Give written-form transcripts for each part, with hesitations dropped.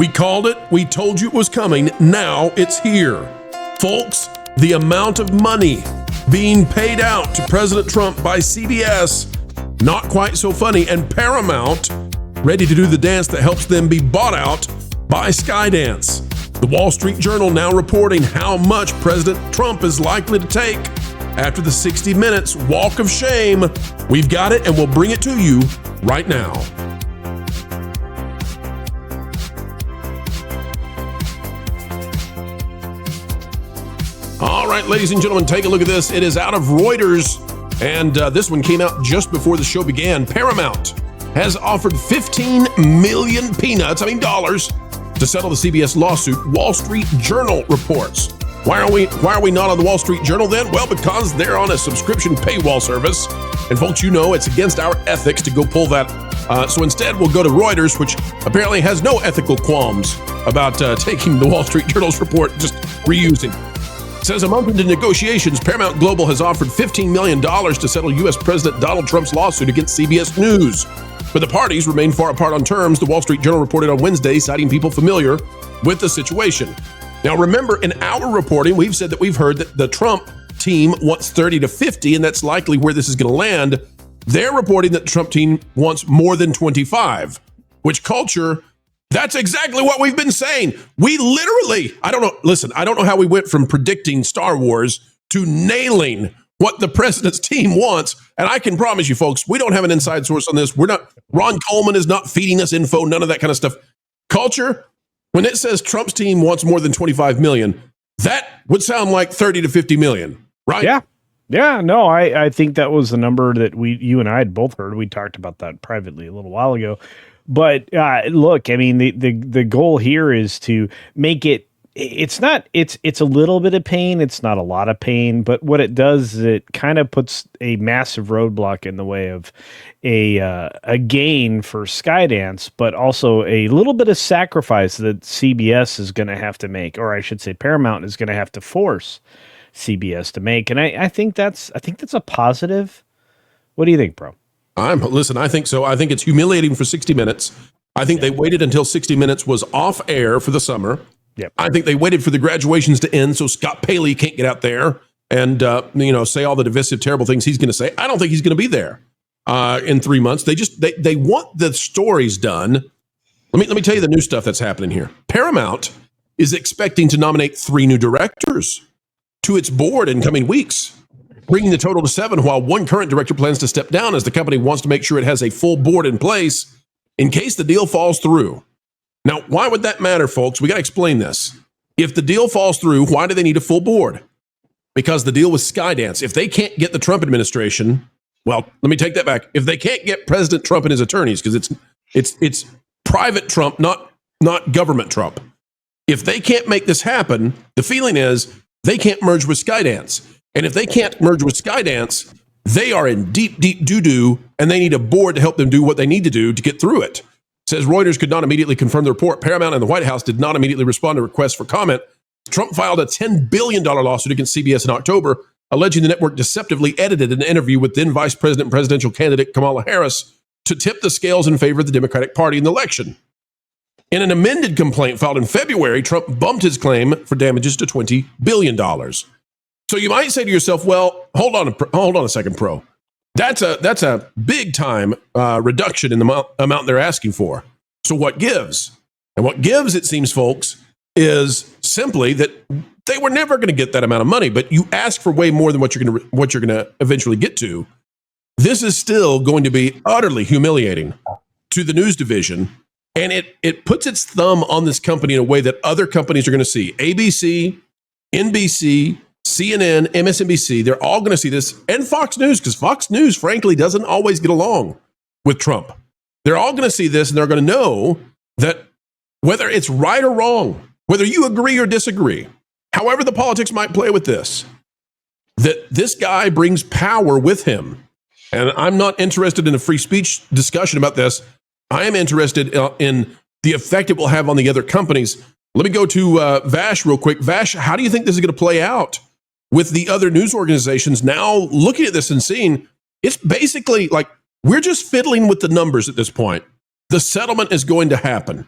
We called it. We told you it was coming. Now it's here. Folks, the amount of money being paid out to President Trump by CBS, not quite so funny, and Paramount, ready to do the dance that helps them be bought out by Skydance. The Wall Street Journal now reporting how much President Trump is likely to take after the 60 Minutes Walk of Shame. We've got it, and we'll bring it to you right now. All right, ladies and gentlemen, take a look at this. It is out of Reuters, and this one came out just before the show began. Paramount has offered 15 million dollars to settle the CBS lawsuit, Wall Street Journal reports. Why are we not on the Wall Street Journal then? Well, because they're on a subscription paywall service. And folks, you know it's against our ethics to go pull that. So instead, we'll go to Reuters, which apparently has no ethical qualms about taking the Wall Street Journal's report, just reusing. It says a month into negotiations, Paramount Global has offered $15 million to settle U.S. President Donald Trump's lawsuit against CBS News. But the parties remain far apart on terms, the Wall Street Journal reported on Wednesday, citing people familiar with the situation. Now, remember, in our reporting, we've said that we've heard that the Trump team wants 30 to 50, and that's likely where this is going to land. They're reporting that the Trump team wants more than 25, which culture, that's exactly what we've been saying. We literally, I don't know how we went from predicting Star Wars to nailing what the president's team wants. And I can promise you, folks, we don't have an inside source on this. Ron Coleman is not feeding us info, none of that kind of stuff. Culture, when it says Trump's team wants more than 25 million, that would sound like 30 to 50 million, right? Yeah. Yeah, no, I think that was the number that you and I had both heard. We talked about that privately a little while ago. But look, I mean, the goal here is to make it, it's a little bit of pain. It's not a lot of pain, but what it does is it kind of puts a massive roadblock in the way of a gain for Skydance, but also a little bit of sacrifice that CBS is going to have to make, or I should say Paramount is going to have to force CBS to make. And I think that's a positive. What do you think, bro? I think so. I think it's humiliating for 60 Minutes. I think they waited until 60 Minutes was off air for the summer. Yep. I think they waited for the graduations to end so Scott Paley can't get out there and say all the divisive, terrible things he's going to say. I don't think he's going to be there in 3 months. They want the stories done. Let me tell you the new stuff that's happening here. Paramount is expecting to nominate 3 new directors to its board in coming weeks, bringing the total to 7, while one current director plans to step down as the company wants to make sure it has a full board in place in case the deal falls through. Now, why would that matter, folks? We got to explain this. If the deal falls through, why do they need a full board? Because the deal with Skydance, if they can't get the Trump administration, well, let me take that back. If they can't get President Trump and his attorneys, because it's private Trump, not government Trump. If they can't make this happen, the feeling is they can't merge with Skydance. And if they can't merge with Skydance, they are in deep, deep doo-doo, and they need a board to help them do what they need to do to get through it. Says Reuters could not immediately confirm the report. Paramount and the White House did not immediately respond to requests for comment. Trump filed a $10 billion lawsuit against CBS in October, alleging the network deceptively edited an interview with then Vice President and presidential candidate Kamala Harris to tip the scales in favor of the Democratic Party in the election. In an amended complaint filed in February, Trump bumped his claim for damages to $20 billion. So you might say to yourself, well, hold on a second, Pro. That's a big time reduction in the amount they're asking for. So what gives? And what gives, it seems, folks, is simply that they were never going to get that amount of money. But you ask for way more than what you're going to eventually get to. This is still going to be utterly humiliating to the news division, and it puts its thumb on this company in a way that other companies are going to see. ABC, NBC, CNN, MSNBC, they're all going to see this, and Fox News, because Fox News, frankly, doesn't always get along with Trump. They're all going to see this, and they're going to know that whether it's right or wrong, whether you agree or disagree, however the politics might play with this, that this guy brings power with him. And I'm not interested in a free speech discussion about this. I am interested in the effect it will have on the other companies. Let me go to Vash real quick. Vash, how do you think this is going to play out with the other news organizations now looking at this and seeing it's basically like we're just fiddling with the numbers at this point? The settlement is going to happen.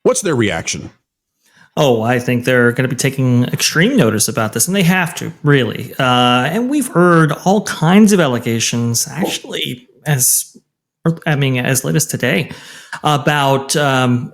What's their reaction? Oh, I think they're going to be taking extreme notice about this, and they have to, really. And we've heard all kinds of allegations, actually, as late as today, about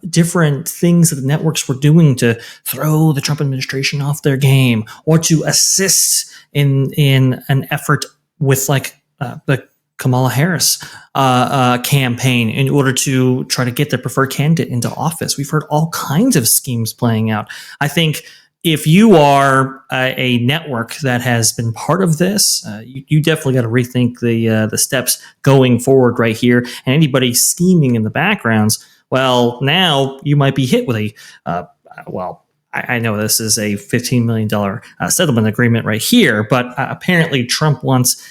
different things that the networks were doing to throw the Trump administration off their game, or to assist in an effort with the Kamala Harris campaign in order to try to get their preferred candidate into office. We've heard all kinds of schemes playing out. I think if you are a network that has been part of this, you definitely got to rethink the steps going forward right here. And anybody scheming in the backgrounds, well, now you might be hit with I know this is a $15 million settlement agreement right here, but apparently Trump wants,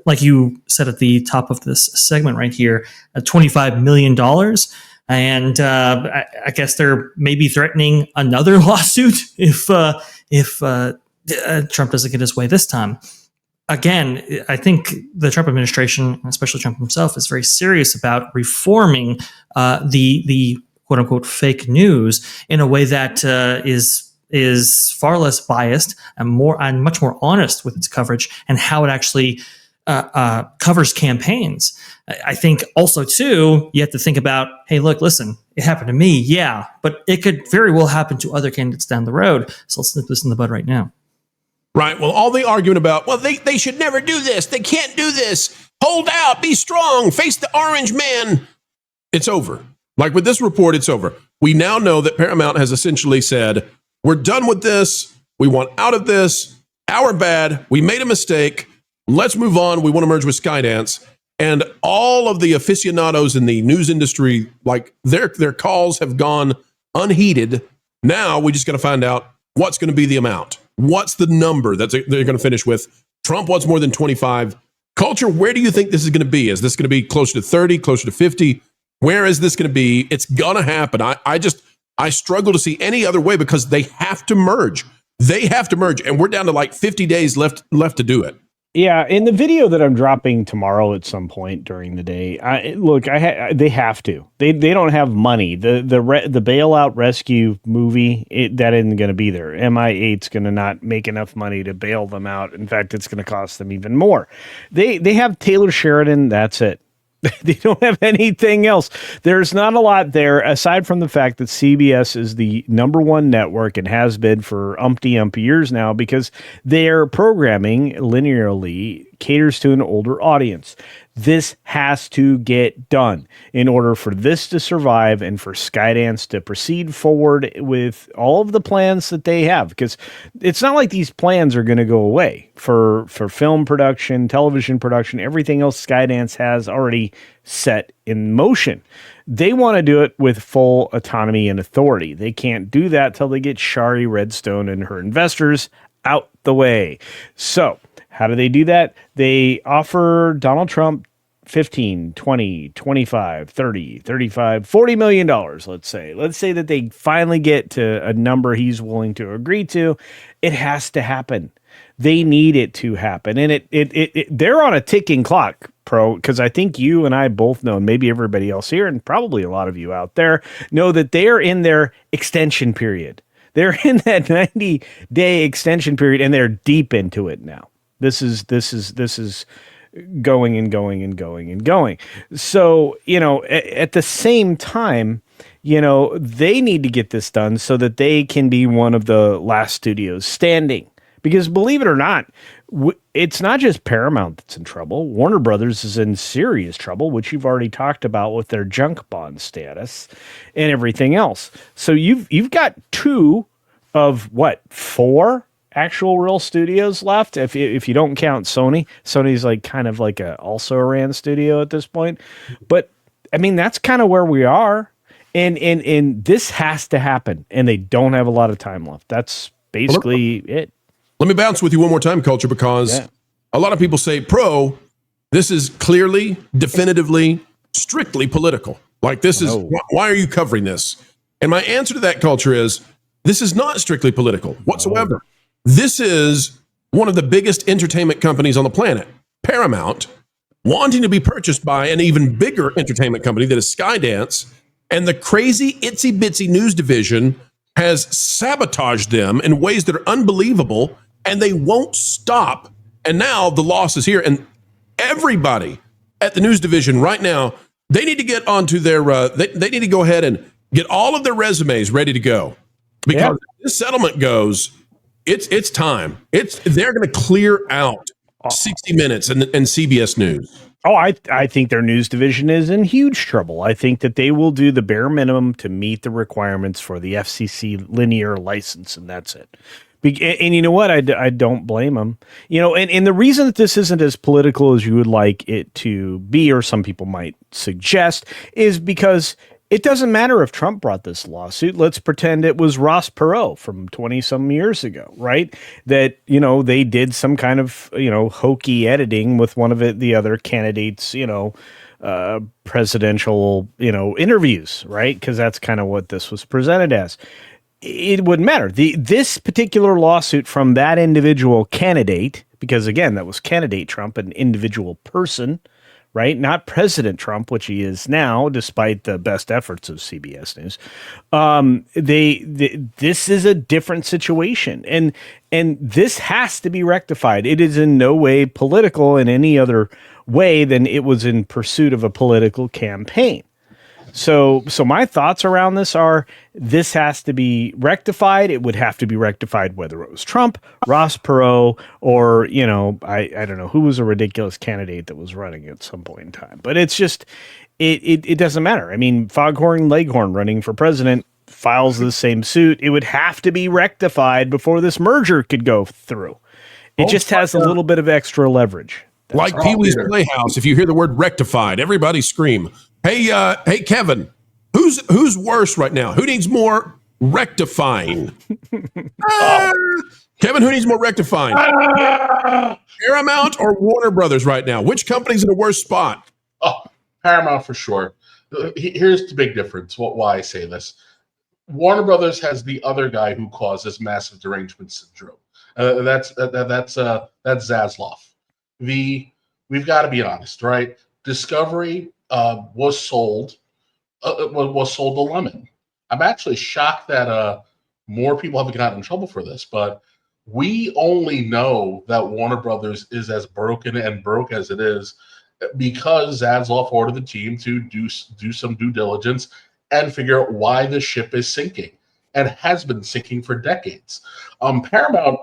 like you said at the top of this segment right here, $25 million. And I guess they're maybe threatening another lawsuit if Trump doesn't get his way this time. Again, I think the Trump administration, especially Trump himself, is very serious about reforming the quote unquote fake news in a way that is far less biased and much more honest with its coverage and how it actually covers campaigns. I think also too, you have to think about, hey, look, listen, it happened to me, yeah, but it could very well happen to other candidates down the road. So let's nip this in the bud right now. Right. Well, all the argument about, well, they should never do this. They can't do this. Hold out, be strong, face the orange man. It's over. Like with this report, it's over. We now know that Paramount has essentially said, we're done with this. We want out of this. Our bad. We made a mistake. Let's move on. We want to merge with Skydance. And all of the aficionados in the news industry, like their calls have gone unheeded. Now we just got to find out what's going to be the amount. What's the number that they're going to finish with? Trump wants more than 25. Culture, where do you think this is going to be? Is this going to be closer to 30, closer to 50? Where is this going to be? It's going to happen. I struggle to see any other way because they have to merge. They have to merge. And we're down to like 50 days left to do it. Yeah, in the video that I'm dropping tomorrow at some point during the day, they have to. They don't have money. The bailout rescue movie, that isn't going to be there. MI8's going to not make enough money to bail them out. In fact, it's going to cost them even more. They have Taylor Sheridan. That's it. They don't have anything else. There's not a lot there, aside from the fact that CBS is the number one network and has been for umpty years now, because their programming linearly caters to an older audience. This has to get done in order for this to survive and for Skydance to proceed forward with all of the plans that they have, because it's not like these plans are going to go away for film production, television production, everything else Skydance has already set in motion. They want to do it with full autonomy and authority. They can't do that till they get Shari Redstone and her investors out the way. So how do they do that? They offer Donald Trump 15, 20, 25, 30, 35, $40 million, let's say. Let's say that they finally get to a number he's willing to agree to. It has to happen. They need it to happen. And they're on a ticking clock, Pro, because I think you and I both know, and maybe everybody else here, and probably a lot of you out there, know that they are in their extension period. They're in that 90-day extension period, and they're deep into it now. This is going and going and going and going. So, at the same time, they need to get this done so that they can be one of the last studios standing. Because believe it or not, it's not just Paramount that's in trouble. Warner Brothers is in serious trouble, which you've already talked about with their junk bond status and everything else. So you've got two of four actual real studios left, if you don't count Sony. Sony's kind of like a also ran studio at this point, but I mean that's kind of where we are, and this has to happen, and they don't have a lot of time left. That's basically it. Let me bounce with you one more time, Culture, because a lot of people say, Pro, this is clearly, definitively, strictly political. Like this is why are you covering this? And my answer to that, Culture, is this is not strictly political whatsoever. This is one of the biggest entertainment companies on the planet, Paramount, wanting to be purchased by an even bigger entertainment company that is Skydance. And the crazy itsy bitsy news division has sabotaged them in ways that are unbelievable, and they won't stop. And now the loss is here. And everybody at the news division right now, they need to get onto their, they need to go ahead and get all of their resumes ready to go. Because if this settlement goes, it's time. They're going to clear out 60 Minutes and CBS News. Oh, I think their news division is in huge trouble. I think that they will do the bare minimum to meet the requirements for the FCC linear license, and that's it. And you know what? I don't blame them. You know, and the reason that this isn't as political as you would like it to be, or some people might suggest, is because it doesn't matter if Trump brought this lawsuit. Let's pretend it was Ross Perot from 20-some years ago, right? That, you know, they did some kind of, you know, hokey editing with one of the other candidates, you know, presidential, you know, interviews, right? Because that's kind of what this was presented as. It wouldn't matter. This particular lawsuit from that individual candidate, because again, that was candidate Trump, an individual person, right? Not President Trump, which he is now, despite the best efforts of CBS News. This is a different situation, and this has to be rectified. It is in no way political in any other way than it was in pursuit of a political campaign. So my thoughts around this are this has to be rectified. It would have to be rectified whether it was Trump, Ross Perot, or, you know, I don't know who was a ridiculous candidate that was running at some point in time. But it's just it doesn't matter. I mean, Foghorn Leghorn running for president files the same suit. It would have to be rectified before this merger could go through. It just has a little bit of extra leverage. Like Pee Wee's Playhouse, if you hear the word rectified, everybody scream. Hey, Kevin, who's worse right now? Who needs more rectifying? Kevin, who needs more rectifying? Paramount or Warner Brothers right now? Which company's in a worse spot? Oh, Paramount for sure. Here's the big difference. Why I say this: Warner Brothers has the other guy who causes massive derangement syndrome. That's Zaslav. We've got to be honest, right? Discovery was sold to Lemon. I'm actually shocked that more people haven't gotten in trouble for this, but we only know that Warner Brothers is as broken and broke as it is because Zaslav ordered the team to do some due diligence and figure out why the ship is sinking and has been sinking for decades. Paramount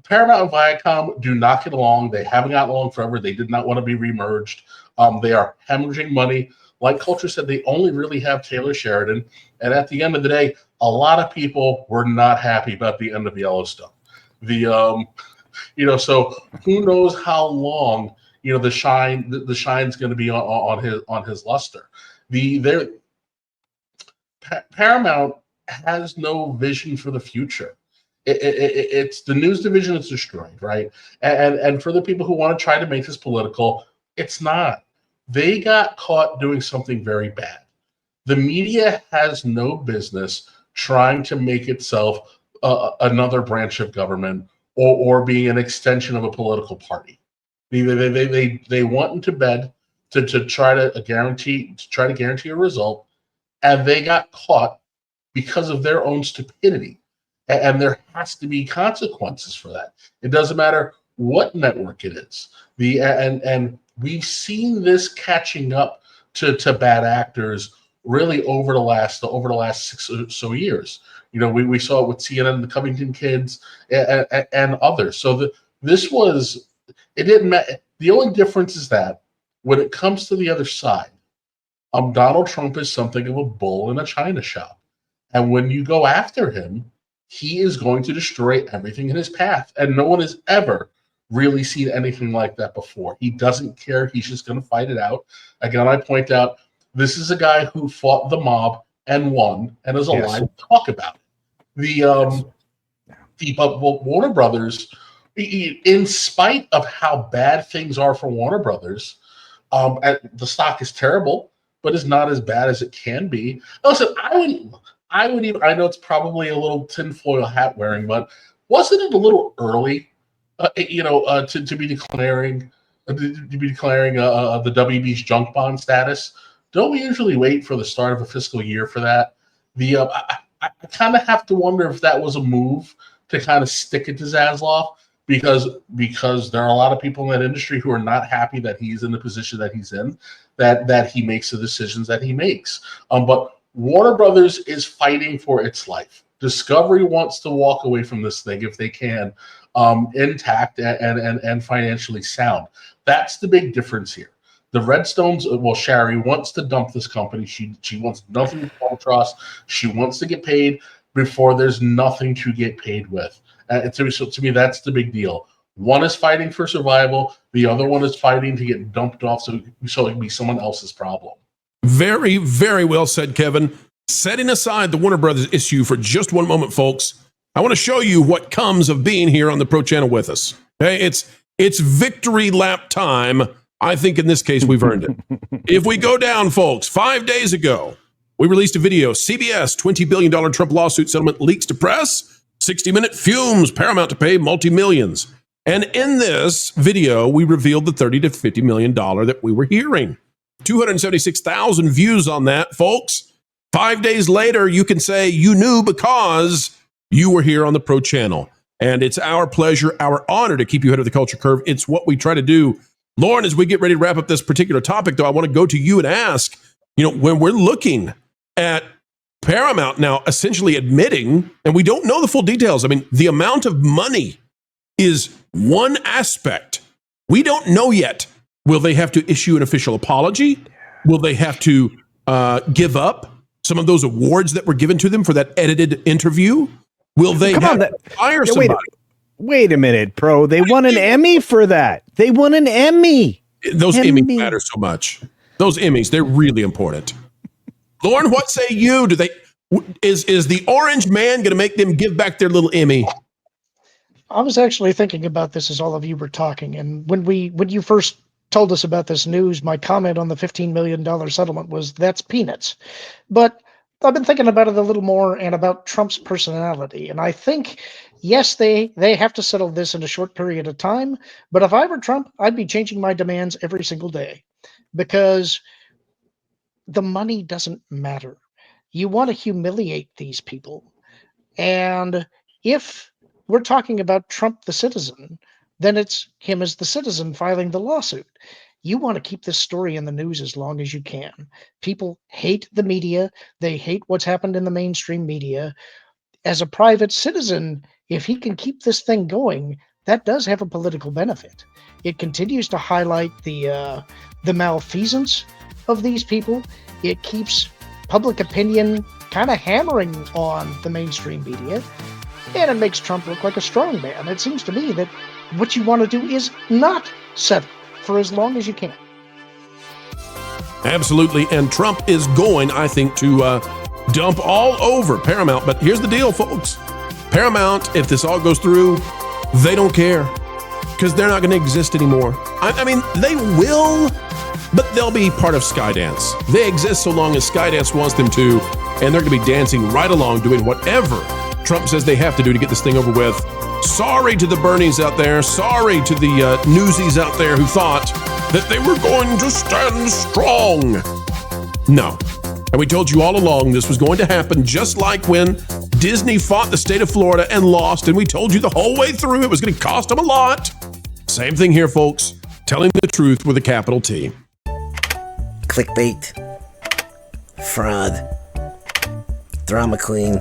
and Viacom do not get along. They haven't gotten along forever. They did not want to be remerged. They are hemorrhaging money. Like Culture said, they only really have Taylor Sheridan. And at the end of the day, a lot of people were not happy about the end of Yellowstone. So who knows how long, the shine's going to be on his luster. Paramount has no vision for the future. It's the news division is destroyed, right? And for the people who want to try to make this political, it's not. They got caught doing something very bad. The media has no business trying to make itself another branch of government or being an extension of a political party. They went into bed to try to guarantee a result, and they got caught because of their own stupidity. And there has to be consequences for that. It doesn't matter what network it is. And we've seen this catching up to bad actors really over the last 6 or so years. We saw it with CNN, the Covington kids, and others. So it didn't matter. The only difference is that when it comes to the other side, Donald Trump is something of a bull in a china shop. And when you go after him, he is going to destroy everything in his path. And no one has ever really seen anything like that before. He doesn't care. He's just going to fight it out. Again, I point out, this is a guy who fought the mob and won and is alive to talk about it. Warner Brothers, in spite of how bad things are for Warner Brothers, the stock is terrible, but is not as bad as it can be. Listen, I know it's probably a little tinfoil hat wearing, but wasn't it a little early, to be declaring the WB's junk bond status don't we usually wait for the start of a fiscal year for that? I kind of have to wonder if that was a move to kind of stick it to Zaslav, because there are a lot of people in that industry who are not happy that he's in the position that he's in, that he makes the decisions that he makes. But Warner Brothers is fighting for its life. Discovery wants to walk away from this thing if they can, intact and financially sound. That's the big difference here. The Redstones, well, Shari wants to dump this company. She wants nothing to trust. She wants to get paid before there's nothing to get paid with. To me, that's the big deal. One is fighting for survival. The other one is fighting to get dumped off so it can be someone else's problem. Very, very well said, Kevin. Setting aside the Warner Brothers issue for just one moment, folks, I want to show you what comes of being here on the Pro Channel with us. Okay, it's victory lap time. I think in this case, we've earned it. If we go down, folks, 5 days ago, we released a video. CBS $20 billion Trump lawsuit settlement leaks to press. 60-minute fumes Paramount to pay multi-millions. And in this video, we revealed the $30 to $50 million that we were hearing. 276,000 views on that, folks. 5 days later, you can say you knew because you were here on the Pro Channel. And it's our pleasure, our honor to keep you ahead of the culture curve. It's what we try to do. Lauren, as we get ready to wrap up this particular topic, though, I want to go to you and ask, when we're looking at Paramount now essentially admitting, and we don't know the full details. I mean, the amount of money is one aspect. We don't know yet. Will they have to issue an official apology? Will they have to give up some of those awards that were given to them for that edited interview? Will they have to fire somebody? Wait a minute, Pro. They won an Emmy for that. They won an Emmy. Those Emmys matter so much. Those Emmys, they're really important. Lauren, what say you? Is the orange man going to make them give back their little Emmy? I was actually thinking about this as all of you were talking, and when you first told us about this news, my comment on the $15 million settlement was, that's peanuts. But I've been thinking about it a little more and about Trump's personality, and I think, yes, they have to settle this in a short period of time, but if I were Trump, I'd be changing my demands every single day, because the money doesn't matter. You want to humiliate these people. And if we're talking about Trump the citizen, then it's him as the citizen filing the lawsuit. You want to keep this story in the news as long as you can. People hate the media. They hate what's happened in the mainstream media. As a private citizen, if he can keep this thing going, that does have a political benefit. It continues to highlight the malfeasance of these people. It keeps public opinion kind of hammering on the mainstream media, and it makes Trump look like a strong man. It seems to me that what you want to do is not settle for as long as you can. Absolutely, and Trump is going, I think, to dump all over Paramount. But here's the deal, folks. Paramount, if this all goes through, they don't care, because they're not going to exist anymore. I mean, they will, but they'll be part of Skydance. They exist so long as Skydance wants them to, and they're going to be dancing right along, doing whatever Trump says they have to do to get this thing over with. Sorry to the Bernies out there. Sorry to the newsies out there who thought that they were going to stand strong. No. And we told you all along this was going to happen, just like when Disney fought the state of Florida and lost, and we told you the whole way through it was going to cost them a lot. Same thing here, folks. Telling the truth with a capital T. Clickbait, fraud, drama queen.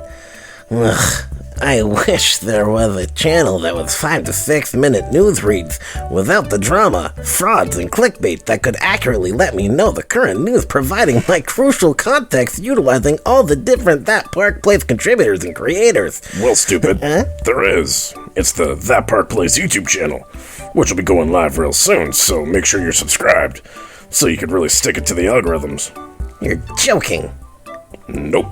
Ugh, I wish there was a channel that was 5 to 6 minute news reads without the drama, frauds, and clickbait that could accurately let me know the current news, providing my crucial context utilizing all the different That Park Place contributors and creators. Well, stupid. There is. It's the That Park Place YouTube channel, which will be going live real soon, so make sure you're subscribed, so you can really stick it to the algorithms. You're joking. Nope.